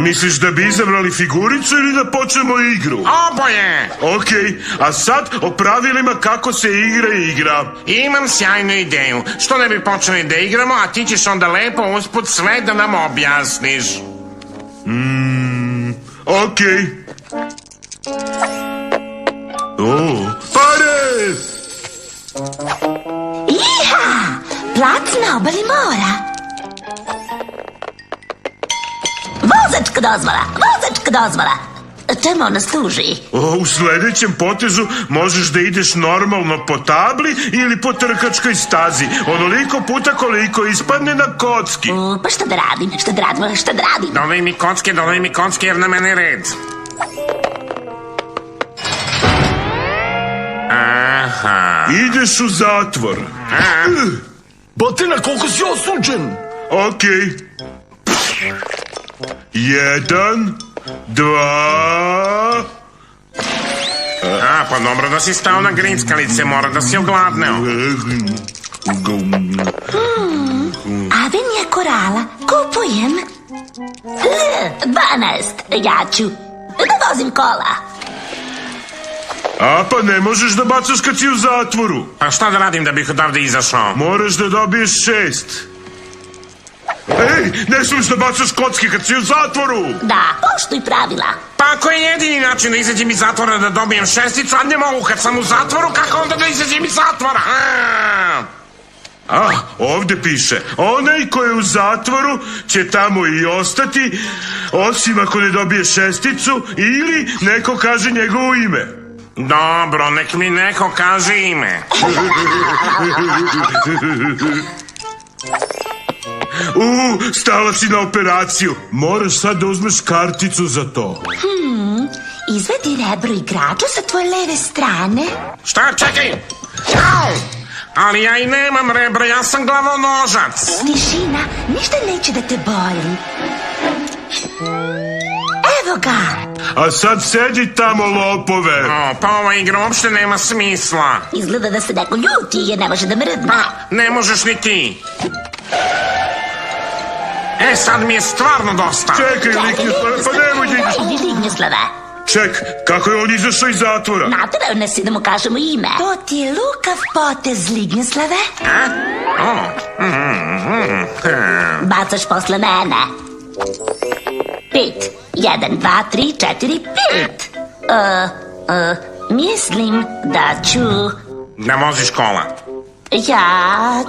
Misliš da bi izabrali figuricu ili da počnemo igru? Oboje. Okej, a sad o pravilima kako se igra. Imam sjajnu ideju. Što ne bi počeli da igramo, a ti ćeš onda lepo usput sve da nam objasniš. Okej. O, pare! Iha! Plac na obali mora. Vozačka dozvola. Čemu ona služi? U sledećem potezu možeš da ideš normalno po tabli ili po trkačkoj stazi. Onoliko puta koliko ispadne na kocki. Pa šta da radim? Dovej mi kocke jer na mene red. Aha. Ideš u zatvor. Batina, koliko si osuđen? Okej. 1, 2... Pa dobro da si stao na grickalice, mora da si ogladneo. Avenija Korala, kupujem. 12, ja ću da vozim kola. Pa ne možeš da bacaš kad si u zatvoru. Pa šta da radim da bih odavde izašao? Moraš da dobiješ 6. Ej, ne smiješ da bacaš kocke kad si u zatvoru. Da, poštuj pravila. Pa ako je jedini način da izađem iz zatvora da dobijem 6, a ne mogu kad sam u zatvoru, kako onda da izađem iz zatvora? Ovde piše, onaj ko je u zatvoru će tamo i ostati, osim ako ne dobije 6 ili neko kaže njegovo ime. Dobro, nek mi neko kaže ime. Stala si na operaciju. Moraš sad da uzmeš karticu za to. Izvedi rebro igrača sa tvoje leve strane. Šta, čekaj! Au! Ali ja i nemam rebra, ja sam glavonožac. Tišina, ništa neće da te boli. Evo ga. A sad sedi tamo, lopove. Pa ova igra uopšte nema smisla. Izgleda da se neko ljuti jer ne može da mrdne. Pa, ne možeš ni ti. Sad mi je stvarno dosta. Čekaj, Lignjuslave, pa nemoj da ideš. Lignjuslave. Ček, kako je on izašao iz zatvora? Naterao nas da mu kažemo ime. To ti je lukav potez, Lignjuslave. Bacaš posle mene. 5, 1, 2, 3, 4, 5. Mislim da ću... Da voziš kola. Ja